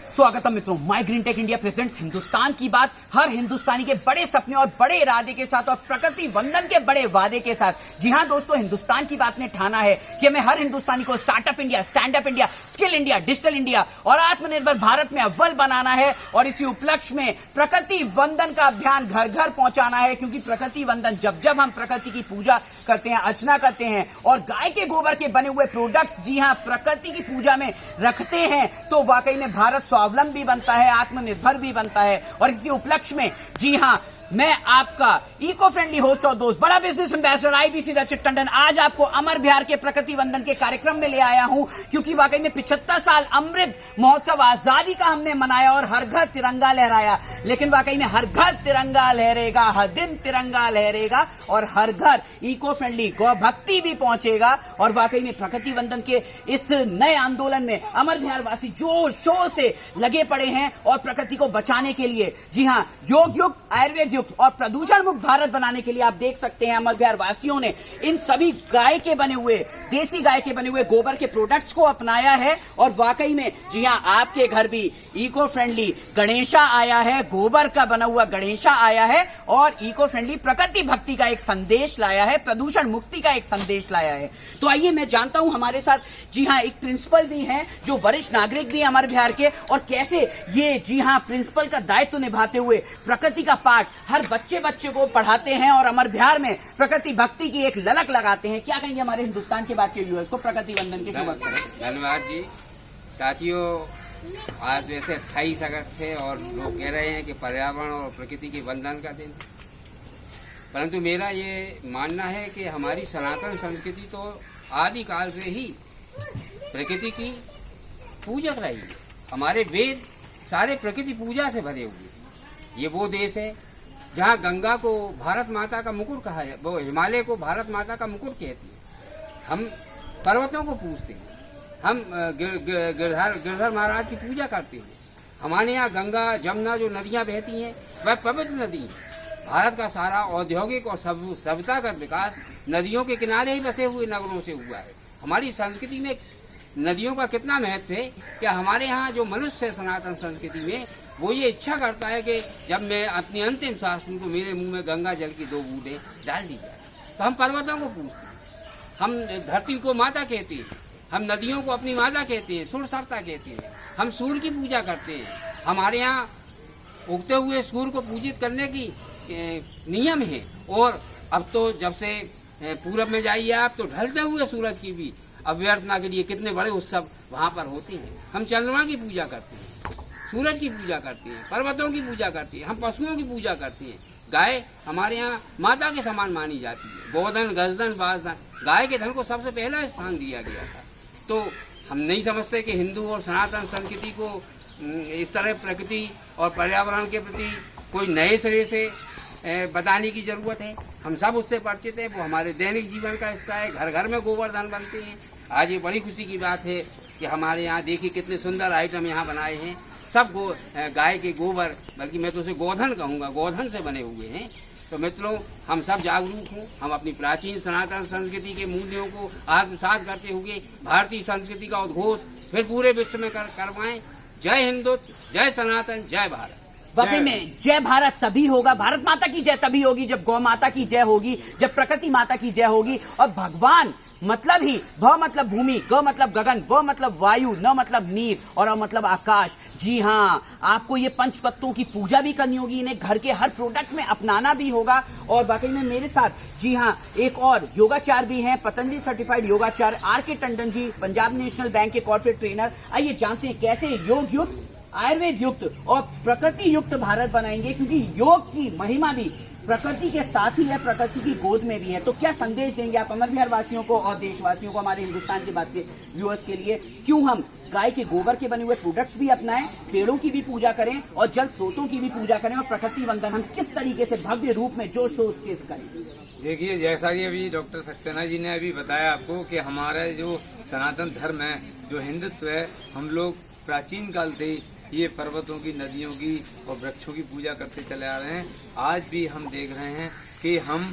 स्वागतम मित्रों, my green tech India presents Hindustan की बात, हर हिंदुस्तानी के बड़े सपने और बड़े इरादे के साथ और प्रकृति वंदन के बड़े वादे के साथ। जी हां दोस्तों, हिंदुस्तान की बात ने ठाना है कि हमें हर हिंदुस्तानी को startup India, stand up India, skill India, digital India और आत्मनिर्भर भारत में अव्वल बनाना है। और इसी उपलक्ष्य में प्रकृति वंदन का अभियान घर घर पहुंचाना है, क्योंकि प्रकृति वंदन जब हम प्रकृति की पूजा करते हैं, अर्चना करते हैं और गाय के गोबर के बने हुए प्रोडक्ट्स जी हां प्रकृति की पूजा में रखते हैं, तो वाकई में भारत स्वावलंबी बनता है, आत्मनिर्भर भी बनता है। और इसी उपलक्ष्य में जी हां मैं आपका इको फ्रेंडली होस्ट और दोस्त, बड़ा बिजनेस एम्बेसडर आईबीसी रचित टंडन आज आपको अमर बिहार के प्रकृति वंदन के कार्यक्रम में ले आया हूं, क्योंकि वाकई में 75 साल अमृत महोत्सव आजादी का हमने मनाया और हर घर तिरंगा लहराया। लेकिन वाकई में हर घर तिरंगा लहरेगा, हर दिन तिरंगा लहरेगा और हर घर इको फ्रेंडली गौ भक्ति भी पहुंचेगा। और वाकई में प्रकृति वंदन के इस नए आंदोलन में अमर बिहार वासी जोर शोर से लगे पड़े हैं और प्रकृति को बचाने के लिए जी हां योग युक्त, आयुर्वेद युक्त और प्रदूषण मुक्त भारत बनाने के लिए आप देख सकते हैं अमर बिहार वासियों ने इन सभी गाय के बने हुए, देसी गाय के बने हुए गोबर के प्रोडक्ट्स को अपनाया है। और वाकई में जी हां आपके घर भी इको फ्रेंडली गणेशा आया है, गोबर का बना हुआ गणेशा आया है और इको फ्रेंडली प्रकृति भक्ति का एक संदेश लाया है, प्रदूषण मुक्ति का एक संदेश लाया है। तो आइए मैं जानता हूं हमारे साथ जी हां एक प्रिंसिपल भी हैं, जो वरिष्ठ नागरिक भी हैं अमर बिहार के, और कैसे ये जी हां प्रिंसिपल का दायित्व निभाते हुए प्रकृति का पाठ हर बच्चे को पढ़ाते हैं और अमर बिहार में प्रकृति भक्ति की एक ललक लगाते हैं। क्या कहेंगे हमारे हिंदुस्तान के बाकी व्यूअर्स को प्रकृति वंदन के शुभ अवसर पर? धन्यवाद जी। साथियों, आज वैसे 28 अगस्त है और लोग कह रहे हैं कि पर्यावरण और प्रकृति के वंदन का दिन, परंतु मेरा ये मानना है कि हमारी सनातन संस्कृति तो आदिकाल से ही प्रकृति की पूजक रही है। हमारे वेद सारे प्रकृति पूजा से भरे हुए। ये वो देश है जहाँ गंगा को भारत माता का मुकुट कहा है, वो हिमालय को भारत माता का मुकुट कहती है। हम पर्वतों को पूजते हैं, हम गिरधर महाराज की पूजा करते हैं। हमारे यहाँ गंगा जमुना जो नदियाँ बहती हैं वह पवित्र नदी है। भारत का सारा औद्योगिक और सभ्यता का विकास नदियों के किनारे ही बसे हुए नगरों से हुआ है। हमारी संस्कृति में नदियों का कितना महत्व है कि हमारे यहाँ जो मनुष्य है सनातन संस्कृति में, वो ये इच्छा करता है कि जब मैं अपनी अंतिम सांस लूँ तो मेरे मुंह में गंगा जल की 2 बूंदें डाल दी जाए। तो हम पर्वतों को पूजते हैं, हम धरती को माता कहते हैं, हम नदियों को अपनी माता कहते हैं, सुरसरता कहते हैं, हम सूर्य की पूजा करते हैं। हमारे यहाँ उगते हुए सूर्य को पूजित करने की नियम है। और अब तो जब से पूरब में जाइए आप तो ढलते हुए सूरज की भी अभ्यर्थना के लिए कितने बड़े उत्सव वहाँ पर होते हैं। हम चंद्रमा की पूजा करते हैं, सूरज की पूजा करते हैं, पर्वतों की पूजा करते हैं, हम पशुओं की पूजा करते हैं। गाय हमारे यहाँ माता के समान मानी जाती है। गोधन, गजधन, बाजधन, गाय के धन को सबसे पहला स्थान दिया गया था। तो हम नहीं समझते कि हिंदू और सनातन संस्कृति को इस तरह प्रकृति और पर्यावरण के प्रति कोई नए सिरे से बताने की ज़रूरत है। हम सब उससे परिचित हैं, वो हमारे दैनिक जीवन का हिस्सा है। घर घर में गोवर्धन बनते हैं। आज ये बड़ी खुशी की बात है कि हमारे यहाँ देखिए कितने सुंदर आइटम यहाँ बनाए हैं। सब गाय के गोबर, बल्कि मैं तो उसे गोधन कहूँगा, गोधन से बने हुए हैं। तो मित्रों, हम सब जागरूक हों, हम अपनी प्राचीन सनातन संस्कृति के मूल्यों को आत्मसात करते हुए भारतीय संस्कृति का उद्घोष फिर पूरे विश्व में करवाएं। जय हिंदुत्व, जय सनातन, जय भारत। वाकई में जय भारत तभी होगा, भारत माता की जय तभी होगी जब गौ माता की जय होगी, जब प्रकृति माता की जय होगी। और भगवान मतलब ही भ मतलब भूमि, ग मतलब गगन, व मतलब वायु, न मतलब नीर और अ मतलब आकाश। जी हाँ, आपको ये पंच तत्वों की पूजा भी करनी होगी, इन्हें घर के हर प्रोडक्ट में अपनाना भी होगा। और वाकई में मेरे साथ जी हाँ एक और योगाचार्य भी हैं, Patanjali certified योगाचार्य R K. Tandon ji, Punjab national bank के कॉर्पोरेट ट्रेनर। आइए जानते हैं कैसे योग युक्त, आयुर्वेद युक्त और प्रकृति युक्त भारत बनाएंगे, क्योंकि योग की महिमा भी प्रकृति के साथ ही है, प्रकृति की गोद में भी है। तो क्या संदेश देंगे आप अमर बिहार वासियों को और देशवासियों को, हमारे हिंदुस्तान के बाद के व्यूअर्स के लिए? क्यों हम गाय के गोबर के बने हुए प्रोडक्ट्स भी अपनाएं, पेड़ों की भी पूजा करें और जल स्रोतों की भी पूजा करें, और प्रकृति वंदन हम किस तरीके से भव्य रूप में जोश शोर के करें? देखिए, जैसा कि अभी डॉक्टर सक्सेना जी ने अभी बताया आपको कि हमारा जो सनातन धर्म है, जो हिंदुत्व है, हम लोग प्राचीन काल से ये पर्वतों की, नदियों की और वृक्षों की पूजा करते चले आ रहे हैं। आज भी हम देख रहे हैं कि हम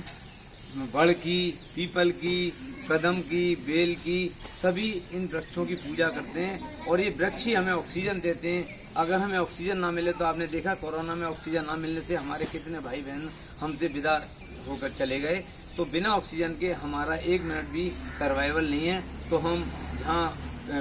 बड़ की, पीपल की, कदम की, बेल की, सभी इन वृक्षों की पूजा करते हैं। और ये वृक्ष ही हमें ऑक्सीजन देते हैं। अगर हमें ऑक्सीजन ना मिले तो आपने देखा कोरोना में ऑक्सीजन ना मिलने से हमारे कितने भाई बहन हमसे विदा होकर चले गए। तो बिना ऑक्सीजन के हमारा 1 मिनट भी सर्वाइवल नहीं है। तो हम जहाँ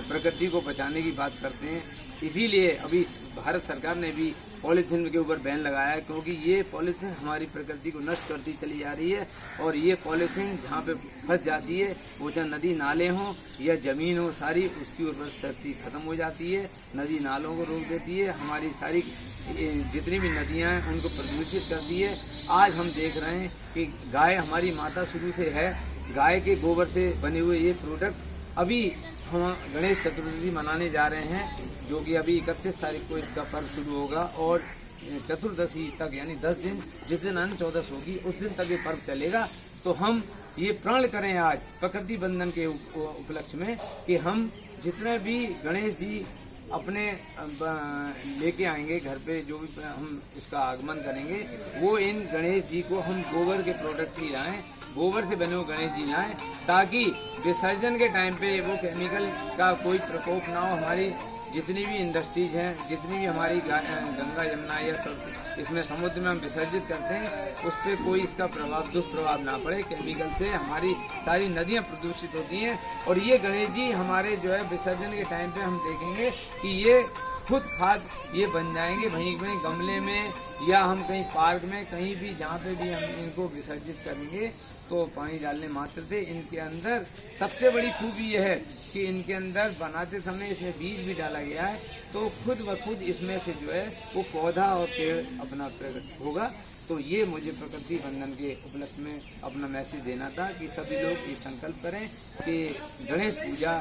प्रकृति को बचाने की बात करते हैं, इसीलिए अभी भारत सरकार ने भी पॉलीथीन के ऊपर बैन लगाया है, क्योंकि ये पॉलीथीन हमारी प्रकृति को नष्ट करती चली जा रही है। और ये पॉलीथीन जहाँ पे फंस जाती है, वो चाहे नदी नाले हों या ज़मीन हो, सारी उसकी उर्वर शक्ति खत्म हो जाती है, नदी नालों को रोक देती है, हमारी सारी जितनी भी नदियाँ हैं उनको प्रदूषित करती है। आज हम देख रहे हैं कि गाय हमारी माता शुरू से है, गाय के गोबर से बने हुए ये प्रोडक्ट अभी हम गणेश चतुर्थी मनाने जा रहे हैं, जो कि अभी 31 तारीख को इसका पर्व शुरू होगा और चतुर्दशी तक यानी 10 दिन, जिस दिन अन्न चौदस होगी उस दिन तक ये पर्व चलेगा। तो हम ये प्रण करें आज प्रकृति बंधन के उपलक्ष्य में कि हम जितने भी गणेश जी अपने लेके आएंगे घर पे, जो भी हम इसका आगमन करेंगे, वो इन गणेश जी को हम गोबर के प्रोडक्ट ही लाएं, गोबर से बने हुए गणेश जी लाएं, ताकि विसर्जन के टाइम पे वो केमिकल का कोई प्रकोप ना हो। हमारी जितनी भी इंडस्ट्रीज हैं, जितनी भी हमारी गंगा यमुना या सब इसमें समुद्र में हम विसर्जित करते हैं, उस पर कोई इसका प्रभाव दुष्प्रभाव ना पड़े। केमिकल से हमारी सारी नदियां प्रदूषित होती हैं। और ये गणेश जी हमारे जो है विसर्जन के टाइम पे हम देखेंगे कि ये खुद खाद ये बन जाएंगे, वहीं गमले में या हम कहीं पार्क में कहीं भी जहाँ पे भी हम इनको विसर्जित करेंगे तो पानी डालने मात्र से इनके अंदर सबसे बड़ी खूबी यह है कि इनके अंदर बनाते समय इसमें बीज भी डाला गया है, तो खुद ब खुद इसमें से जो है वो पौधा और पेड़ अपना प्रकट होगा। तो ये मुझे प्रकृति बंधन के उपलक्ष्य में अपना मैसेज देना था कि सभी लोग ये संकल्प करें कि गणेश पूजा,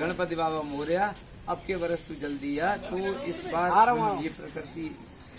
गणपति बाबा मोरया, अब के वर्ष तू जल्दी आ। तो इस बार ये प्रकृति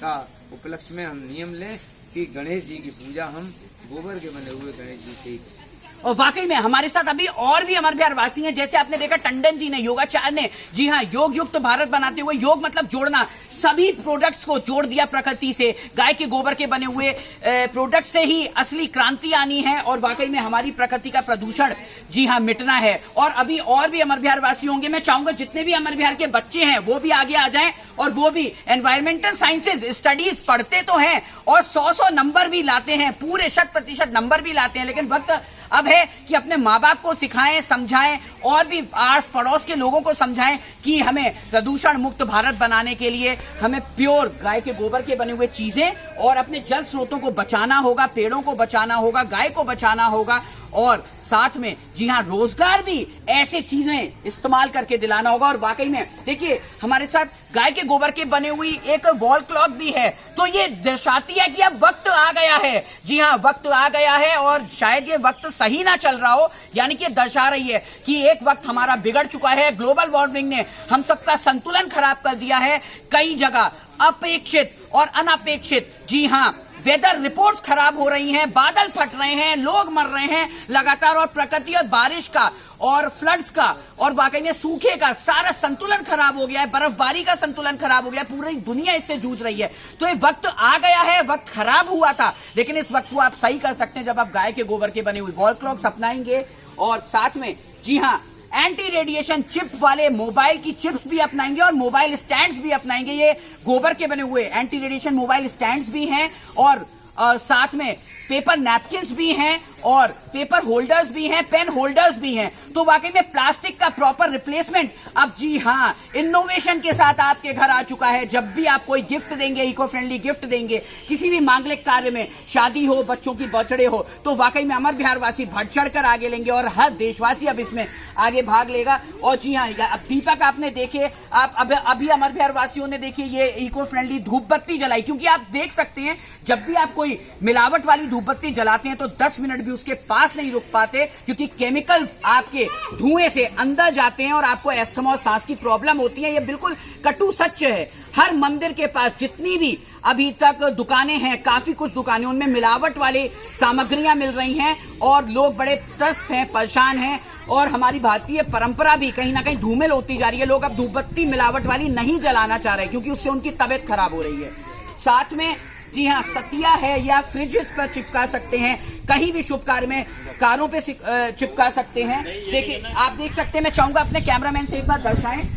का उपलक्ष्य में हम नियम लें कि गणेश जी की पूजा हम गोबर के बने हुए गणेश जी से ही करें। और वाकई में हमारे साथ अभी और भी अमर बिहार वासी हैं, जैसे आपने देखा टंडन जी ने, योगाचार्य ने, जी हाँ, योग युक्त भारत बनाते हुए, योग मतलब जोड़ना, सभी प्रोडक्ट्स को जोड़ दिया प्रकृति से। गाय के गोबर के बने हुए प्रोडक्ट से ही असली क्रांति आनी है और वाकई में हमारी प्रकृति का प्रदूषण जी हाँ मिटना है। और अभी और भी अमर बिहार वासी होंगे। मैं चाहूंगा जितने भी अमर बिहार के बच्चे हैं वो भी आगे आ जाएं और वो भी एनवायरमेंटल साइंसेज स्टडीज पढ़ते तो हैं और 100 नंबर भी लाते हैं, पूरे 100% नंबर भी लाते हैं, लेकिन वक्त अब है कि अपने माँ बाप को सिखाएं, समझाएं और भी आस पड़ोस के लोगों को समझाएं कि हमें प्रदूषण मुक्त भारत बनाने के लिए हमें प्योर गाय के गोबर के बने हुए चीजें और अपने जल स्रोतों को बचाना होगा, पेड़ों को बचाना होगा, गाय को बचाना होगा और साथ में जी हाँ रोजगार भी ऐसे चीजें इस्तेमाल करके दिलाना होगा। और वाकई में देखिए हमारे साथ गाय के गोबर के बने हुई एक वॉल क्लॉक भी है, तो ये दर्शाती है कि अब वक्त आ गया है। जी हाँ, वक्त आ गया है और शायद ये वक्त सही ना चल रहा हो, यानी कि दर्शा रही है कि एक वक्त हमारा बिगड़ चुका है। ग्लोबल वार्मिंग ने हम सबका संतुलन खराब कर दिया है। कई जगह अपेक्षित और अनपेक्षित जी हाँ वेदर रिपोर्ट्स खराब हो रही हैं, बादल फट रहे हैं, लोग मर रहे हैं लगातार और प्रकृति और बारिश का और फ्लड्स का और वाकई में सूखे का सारा संतुलन खराब हो गया है, बर्फबारी का संतुलन खराब हो गया है, पूरी दुनिया इससे जूझ रही है। तो ये वक्त आ गया है, वक्त खराब हुआ था, लेकिन इस वक्त को आप सही कर सकते हैं जब आप गाय के गोबर के बने हुए वॉल क्लॉक्स अपनाएंगे और साथ में जी हाँ एंटी रेडिएशन चिप वाले मोबाइल की चिप्स भी अपनाएंगे और मोबाइल स्टैंड्स भी अपनाएंगे। ये गोबर के बने हुए एंटी रेडिएशन मोबाइल स्टैंड्स भी हैं और साथ में पेपर नैपकिन्स भी हैं और पेपर होल्डर्स भी हैं, पेन होल्डर्स भी हैं। तो वाकई में प्लास्टिक का प्रॉपर रिप्लेसमेंट अब जी हाँ इनोवेशन के साथ आपके घर आ चुका है। जब भी आप कोई गिफ्ट देंगे, इको फ्रेंडली गिफ्ट देंगे, किसी भी मांगलिक कार्य में, शादी हो, बच्चों की बर्थडे हो, तो वाकई में अमर बिहार वासी बढ़ चढ़ कर आगे लेंगे और हर देशवासी अब इसमें आगे भाग लेगा। और जी हाँ, अब दीपक आपने देखे, आप अभी अमर बिहार वासियों ने देखिए ये इको फ्रेंडली धूप बत्ती जलाई, क्योंकि आप देख सकते हैं जब भी आप कोई मिलावट वाली धूप बत्ती जलाते हैं तो 10 मिनट भी उसके पास नहीं रुक पाते, क्योंकि केमिकल्स आपके धुएं से अंदर जाते हैं और आपको अस्थमा और सांस की प्रॉब्लम होती है। ये बिल्कुल कटु सच है। हर मंदिर के पास जितनी भी अभी तक दुकानें हैं, काफी कुछ दुकानें, उनमें मिलावट वाली सामग्रियां मिल रही हैं और लोग बड़े त्रस्त हैं, परेशान हैं और हमारी भारतीय परंपरा भी कहीं ना कहीं धूमिल होती जा रही है। लोग अब धूपबत्ती मिलावट वाली नहीं जलाना चाह रहे क्योंकि उससे उनकी तबीयत खराब हो रही है। साथ में जी हाँ, सतिया है या फ्रिज पर चिपका सकते हैं, कहीं भी शुभ कार्य में कारों पे चिपका सकते हैं। देखिए, आप देख सकते हैं, मैं चाहूंगा अपने कैमरामैन से एक बार दर्शाएं,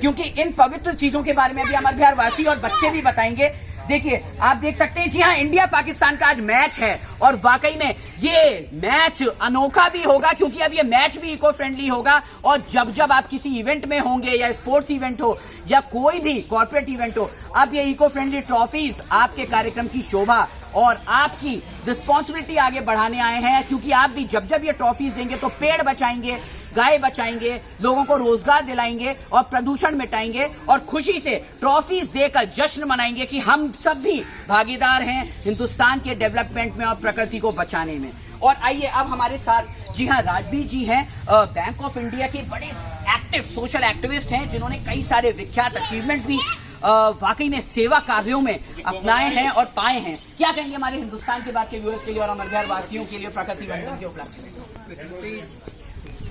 क्योंकि इन पवित्र चीजों के बारे में अभी अमर बिहार वासी और बच्चे भी बताएंगे। देखिए, आप देख सकते हैं, जी हाँ, इंडिया पाकिस्तान का आज मैच है और वाकई में ये मैच अनोखा भी होगा, क्योंकि अब ये मैच भी इको फ्रेंडली होगा। और जब आप किसी इवेंट में होंगे, या स्पोर्ट्स इवेंट हो या कोई भी कॉर्पोरेट इवेंट हो, अब ये इको फ्रेंडली ट्रॉफीज आपके कार्यक्रम की शोभा और आपकी रिस्पॉन्सिबिलिटी आगे बढ़ाने आए हैं, क्योंकि आप भी जब ये ट्रॉफीज देंगे तो पेड़ बचाएंगे, गाय बचाएंगे, लोगों को रोजगार दिलाएंगे और प्रदूषण मिटाएंगे और खुशी से ट्रॉफीज देकर जश्न मनाएंगे कि हम सब भी भागीदार हैं हिंदुस्तान के डेवलपमेंट में और प्रकृति को बचाने में। और आइए, अब हमारे साथ जी हाँ राजवीर जी हैं, बैंक ऑफ इंडिया के बड़े एक्टिव सोशल एक्टिविस्ट हैं, जिन्होंने कई सारे विख्यात अचीवमेंट्स भी वाकई में सेवा कार्यों में अपनाए हैं और पाए हैं। क्या कहेंगे हमारे हिंदुस्तान के बाद के व्यूअर्स के लिए और अमर बिहार वासियों के लिए प्रकृति वंदन के उपलक्ष्य में?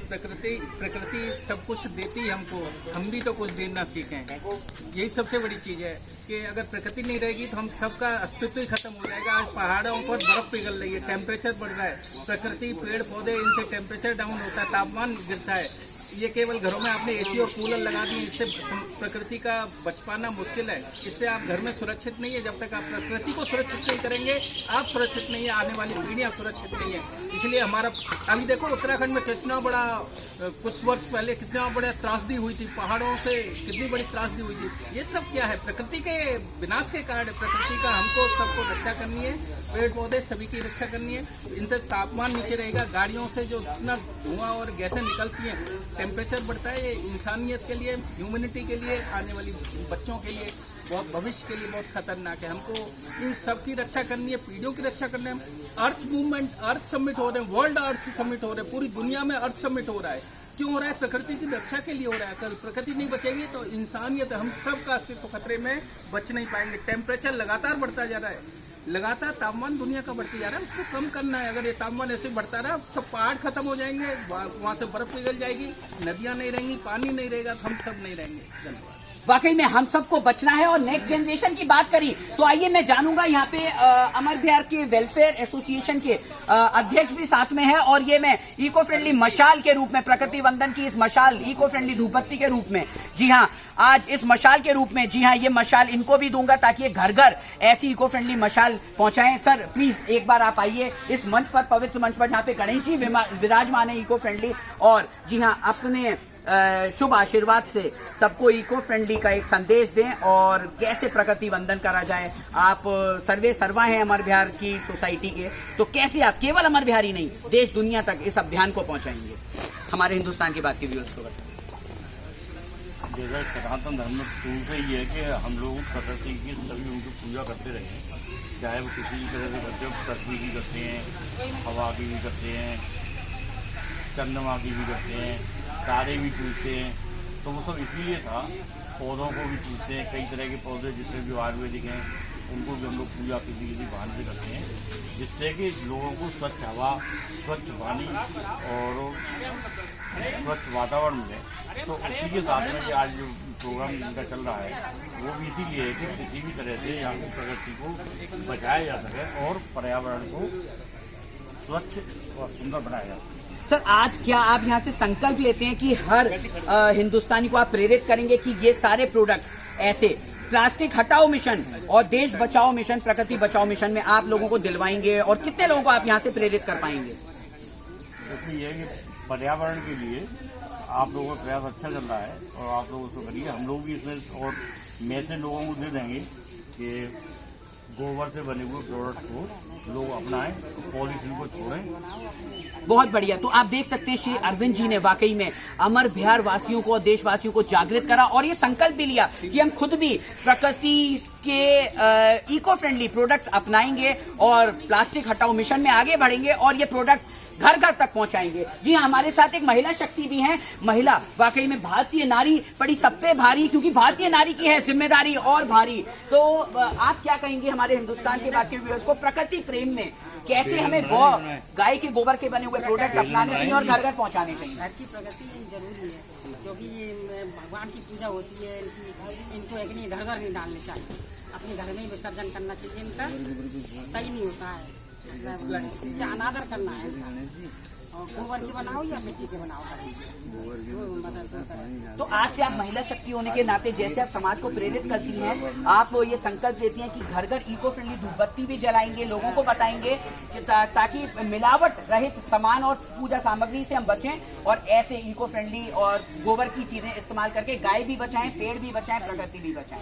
प्रकृति सब कुछ देती है हमको, हम भी तो कुछ देना सीखें। यही सबसे बड़ी चीज़ है कि अगर प्रकृति नहीं रहेगी तो हम सबका अस्तित्व ही खत्म हो जाएगा। आज पहाड़ों पर बर्फ पिघल रही है, टेम्परेचर बढ़ रहा है, प्रकृति पेड़ पौधे इनसे टेम्परेचर डाउन होता है, तापमान गिरता है। ये केवल घरों में आपने एसी और कूलर लगा दिए, इससे प्रकृति का बच पाना मुश्किल है। इससे आप घर में सुरक्षित नहीं है। जब तक आप प्रकृति को सुरक्षित नहीं करेंगे, आप सुरक्षित नहीं है, आने वाली पीढ़ियां सुरक्षित नहीं है। इसलिए हमारा अभी देखो उत्तराखंड में कितना बड़ा, कुछ वर्ष पहले कितना बड़ा त्रासदी हुई थी, पहाड़ों से कितनी बड़ी त्रासदी हुई थी। ये सब क्या है? प्रकृति के विनाश के कारण। प्रकृति का हमको सबको रक्षा करनी है, पेड़ पौधे सभी की रक्षा करनी है। इनसे तापमान नीचे रहेगा, गाड़ियों से जो इतना धुआं और गैसें निकलती हैं, टेम्परेचर बढ़ता है। ये इंसानियत के लिए, ह्यूमैनिटी के लिए, आने वाली बच्चों के लिए, बहुत भविष्य के लिए बहुत खतरनाक है। हमको इन सब की रक्षा करनी है, पीढ़ियों की रक्षा करनी है। अर्थ मूवमेंट, अर्थ समिट हो रहे हैं, वर्ल्ड अर्थ समिट हो रहे हैं, पूरी दुनिया में अर्थ समिट हो रहा है। क्यों हो रहा है? प्रकृति की रक्षा के लिए हो रहा है। कल प्रकृति नहीं बचेगी तो इंसानियत, हम सब का अस्तित्व खतरे में, बच नहीं पाएंगे। टेम्परेचर लगातार बढ़ता जा रहा है, लगातार तापमान दुनिया का बढ़ते जा रहा है, उसको कम करना है। अगर ये तापमान ऐसे बढ़ता रहा, सब पहाड़ खत्म हो जाएंगे, वहाँ से बर्फ पिघल जाएगी, नदियाँ नहीं रहेंगी, पानी नहीं रहेगा, तो हम सब नहीं रहेंगे। धन्यवाद। वाकई में हम सबको बचना है। और नेक्स्ट जनरेशन की बात करी तो आइए मैं जानूंगा, यहाँ पे अमर बिहार के वेलफेयर एसोसिएशन के अध्यक्ष भी साथ में है, और ये मैं इको फ्रेंडली मशाल के रूप में, प्रकृति वंदन की इस मशाल, इको फ्रेंडली धूपबत्ती के रूप में, जी हाँ, आज इस मशाल के रूप में, जी हाँ, ये मशाल इनको भी दूंगा ताकि ये घर घर ऐसी इको फ्रेंडली मशाल पहुंचाएं। सर प्लीज एक बार आप आइए इस मंच पर, पवित्र मंच पर, जहाँ पे गणेश जी विराजमान है इको फ्रेंडली, और जी हाँ, अपने शुभ आशीर्वाद से सबको इको फ्रेंडली का एक संदेश दें और कैसे प्रकृति वंदन करा जाए। आप सर्वे सर्वा हैं अमर बिहार की सोसाइटी के, तो कैसे आप केवल अमर बिहार ही नहीं, देश दुनिया तक इस अभियान को पहुंचाएंगे? हमारे हिंदुस्तान की बात के व्यूअर्स को बताएं। जैसा सनातन धर्म में शुरू से ही है कि हम लोग प्रकृति की सभी उनकी पूजा करते रहे हैं, चाहे वो किसी भी तरह से करते हो, पृथ्वी की करते हैं, हवा की भी करते हैं, चंद्रमा की भी करते हैं, तारे भी पूजते हैं। तो वो सब इसीलिए था, पौधों को भी पूजते हैं, कई तरह के पौधे जितने भी आयुर्वेदिक हैं उनको भी हम लोग पूजा किसी बहाने से करते हैं, जिससे कि लोगों को स्वच्छ हवा, स्वच्छ पानी और स्वच्छ वातावरण मिले। तो उसी के साथ में ये आज जो प्रोग्राम इनका चल रहा है वो भी इसीलिए है कि किसी भी तरह से यहाँ की प्रकृति को बचाया जा सके और पर्यावरण को स्वच्छ और सुंदर बनाया जा सके। सर, आज क्या आप यहाँ से संकल्प लेते हैं कि हर हिंदुस्तानी को आप प्रेरित करेंगे कि ये सारे प्रोडक्ट्स ऐसे प्लास्टिक हटाओ मिशन और देश बचाओ मिशन, प्रकृति बचाओ मिशन में आप लोगों को दिलवाएंगे, और कितने लोगों को आप यहाँ से प्रेरित कर पाएंगे? क्योंकि ये कि पर्यावरण के लिए आप लोगों का प्रयास अच्छा चल रहा है और आप लोग उसको करिए, हम लोग भी इसमें और मैसेज लोगों को दे देंगे कि गोबर से बने हुए प्रोडक्ट्स को लोग अपनाएं, पॉलीथीन को छोड़ें। बहुत बढ़िया। तो आप देख सकते हैं श्री अरविंद जी ने वाकई में अमर बिहार वासियों को और देशवासियों को जागृत करा और ये संकल्प भी लिया कि हम खुद भी प्रकृति के इको फ्रेंडली प्रोडक्ट्स अपनाएंगे और प्लास्टिक हटाओ मिशन में आगे बढ़ेंगे और ये प्रोडक्ट्स घर घर तक पहुंचाएंगे। जी हाँ, हमारे साथ एक महिला शक्ति भी है। महिला वाकई में भारतीय नारी पड़ी सब पे भारी, क्योंकि भारतीय नारी की है जिम्मेदारी और भारी। तो आप क्या कहेंगे हमारे हिंदुस्तान के बाकी व्यूअर्स को प्रकृति प्रेम में कैसे हमें गाय के गोबर के बने हुए प्रोडक्ट्स अपनाने चाहिए और घर घर पहुंचाने चाहिए? घर की प्रगति जरूरी है, क्योंकि ये भगवान की पूजा होती है इनको एक नहीं इधर उधर नहीं डालने चाहिए, अपने घर में ही विसर्जन करना चाहिए। इनका सही नहीं होता है, क्या अनादर करना है इनका। और गोबर के बनाओ या मिट्टी के बनाओ, तो आज से आप महिला शक्ति होने के नाते जैसे आप समाज को प्रेरित करती हैं, आप ये संकल्प लेती हैं कि घर घर इको फ्रेंडली धूपबत्ती भी जलाएंगे, लोगों को बताएंगे कि ताकि मिलावट रहित सामान और पूजा सामग्री से हम बचें और ऐसे इको फ्रेंडली और गोबर की चीजें इस्तेमाल करके गाय भी बचाएं, पेड़ भी बचाएं, प्रकृति भी बचाएं।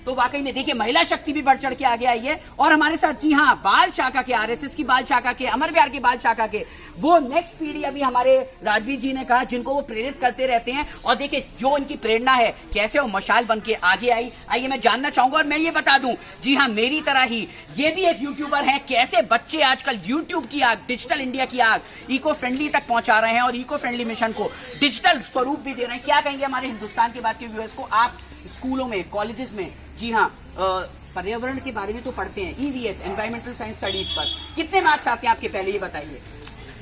तो वाकई में देखिए महिला शक्ति भी बढ़ चढ़ के आगे आई है और हमारे साथ जी हाँ बाल शाखा के, आरएसएस की बाल शाखा के, अमर विहार की बाल शाखा के वो नेक्स्ट पीढ़ी अभी हमारे राजवीर जी ने कहा जिनको वो प्रेरित करते रहते हैं। और देखिए जो उनकी प्रेरणा है कैसे वो मशाल बन के आगे आई। आइए मैं जानना चाहूंगा और मैं ये बता दूं, जी हाँ मेरी तरह ही ये भी एक यूट्यूबर है, कैसे बच्चे आजकल यूट्यूब की आग, डिजिटल इंडिया की आग इको फ्रेंडली तक पहुंचा रहे हैं और इको फ्रेंडली मिशन को डिजिटल स्वरूप भी दे रहे हैं। क्या कहेंगे हमारे हिंदुस्तान के बाद के व्यूअर्स को, आप स्कूलों में, कॉलेजेस में जी हाँ पर्यावरण के बारे में तो पढ़ते हैं, EVS एनवायरमेंटल साइंस स्टडीज पर कितने मार्क्स आते हैं आपके, पहले ये बताइए।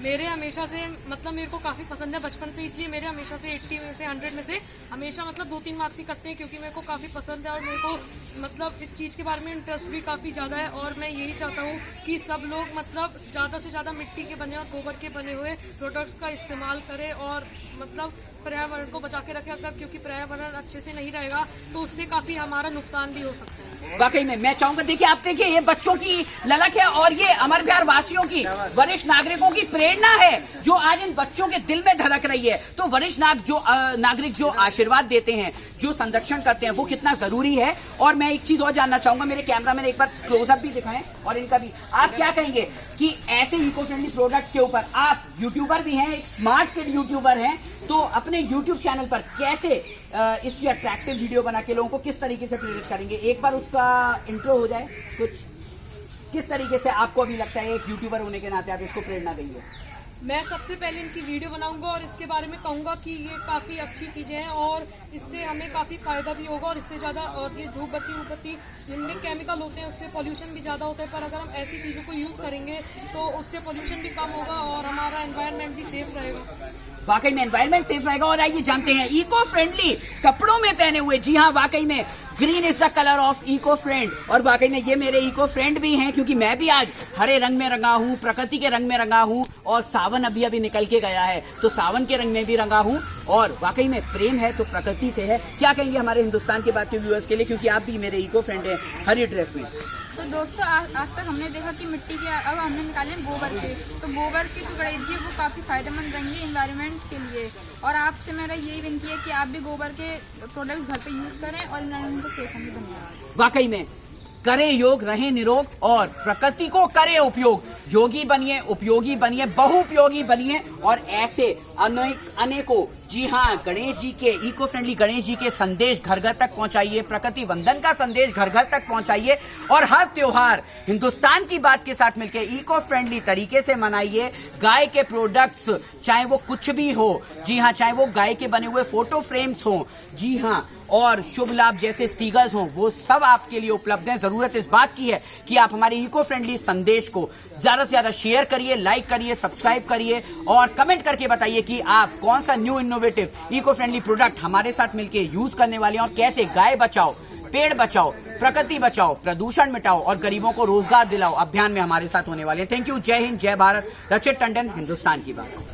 मेरे हमेशा से मतलब मेरे को काफ़ी पसंद है बचपन से, इसलिए मेरे हमेशा से 80 में से 100 में से हमेशा मतलब 2-3 मार्क्स ही करते हैं, क्योंकि मेरे को काफ़ी पसंद है और मेरे को मतलब इस चीज़ के बारे में इंटरेस्ट भी काफ़ी ज़्यादा है। और मैं यही चाहता हूँ कि सब लोग मतलब ज़्यादा से ज़्यादा मिट्टी के बने और गोबर के बने हुए प्रोडक्ट्स का इस्तेमाल करें और मतलब पर्यावरण को बचा के रखें, अगर क्योंकि पर्यावरण अच्छे से नहीं रहेगा तो उससे काफ़ी हमारा नुकसान भी हो सकता है। वाकई में मैं चाहूंगा, देखिए आप देखिए ये बच्चों की ललक है और ये अमर विहार वासियों की, वरिष्ठ नागरिकों की प्रेरणा है जो आज इन बच्चों के दिल में धड़क रही है। तो वरिष्ठ नागरिक जो आशीर्वाद देते हैं, जो संरक्षण करते हैं, वो कितना जरूरी है। और मैं एक चीज और जानना चाहूंगा, मेरे कैमरामैन एक बार क्लोजअप भी दिखाएं और इनका भी, आप क्या कहेंगे कि ऐसे इको फ्रेंडली प्रोडक्ट्स के ऊपर, आप यूट्यूबर भी हैं, एक स्मार्ट किड यूट्यूबर हैं, तो अपने यूट्यूब चैनल पर कैसे इसकी अट्रैक्टिव वीडियो बना के लोगों को किस तरीके से प्रेरित करेंगे? एक बार उसका इंट्रो हो जाए कुछ, किस तरीके से आपको अभी लगता है एक यूट्यूबर होने के नाते आप इसको प्रेरणा देंगे? मैं सबसे पहले इनकी वीडियो बनाऊंगा और इसके बारे में कहूंगा कि ये काफ़ी अच्छी चीज़ें हैं और इससे हमें काफ़ी फ़ायदा भी होगा। और इससे ज़्यादा, और ये धूपबत्ती जिनमें केमिकल होते हैं उससे पोल्यूशन भी ज़्यादा होता है, पर अगर हम ऐसी चीज़ों को यूज़ करेंगे तो उससे पोल्यूशन भी कम होगा और हमारा एनवायरनमेंट भी सेफ रहेगा। वाकई में एनवायरनमेंट सेफ रहेगा। और आइए जानते हैं इको फ्रेंडली कपड़ों में पहने हुए, जी हाँ वाकई में green is the colour of eco friend, और वाकई में ये मेरे इको फ्रेंड भी हैं क्योंकि मैं भी आज हरे रंग में रंगा हूँ, प्रकृति के रंग में रंगा हूँ और सावन अभी निकल के गया है तो सावन के रंग में भी रंगा हूँ और वाकई में प्रेम है तो प्रकृति से है। क्या कहेंगे हमारे हिंदुस्तान के बाद के व्यूअर्स के लिए, क्योंकि आप भी मेरे इको फ्रेंड हैं हरी ड्रेस में? तो दोस्तों आज तक हमने देखा कि मिट्टी के, अब हमने निकाले गोबर के, तो गोबर के जो गणेश जी वो काफ़ी फायदेमंद रहेंगे एनवायरनमेंट के लिए। और आपसे मेरा यही विनती है कि आप भी गोबर के प्रोडक्ट्स घर पे यूज़ करें और एनवायरनमेंट को सेफ रखें। धन्यवाद। वाकई में करे योग, रहे निरोग और प्रकृति को करे उपयोग। योगी बनिए, उपयोगी बनिए, बहुउपयोगी बनिए और ऐसे अनेकों, जी हाँ गणेश जी के, इको फ्रेंडली गणेश जी के संदेश घर घर तक पहुंचाइए, प्रकृति वंदन का संदेश घर घर तक पहुंचाइए और हर त्योहार हिंदुस्तान की बात के साथ मिलकर इको फ्रेंडली तरीके से मनाइए। गाय के प्रोडक्ट्स चाहे वो कुछ भी हो, जी हाँ, चाहे वो गाय के बने हुए फोटो फ्रेम्स हों, जी हाँ, और शुभ लाभ जैसे स्टिकर्स हों, वो सब आपके लिए उपलब्ध हैं। जरूरत इस बात की है कि आप हमारे इको फ्रेंडली संदेश को ज्यादा से ज्यादा शेयर करिए, लाइक करिए, सब्सक्राइब करिए और कमेंट करके बताइए कि आप कौन सा new innovative eco friendly product हमारे साथ मिलकर यूज करने वाले हैं और कैसे गाय बचाओ, पेड़ बचाओ, प्रकृति बचाओ, प्रदूषण मिटाओ और गरीबों को रोजगार दिलाओ अभियान में हमारे साथ होने वाले हैं। Thank you. जय हिंद, जय भारत। रचित टंडन, हिंदुस्तान की बात।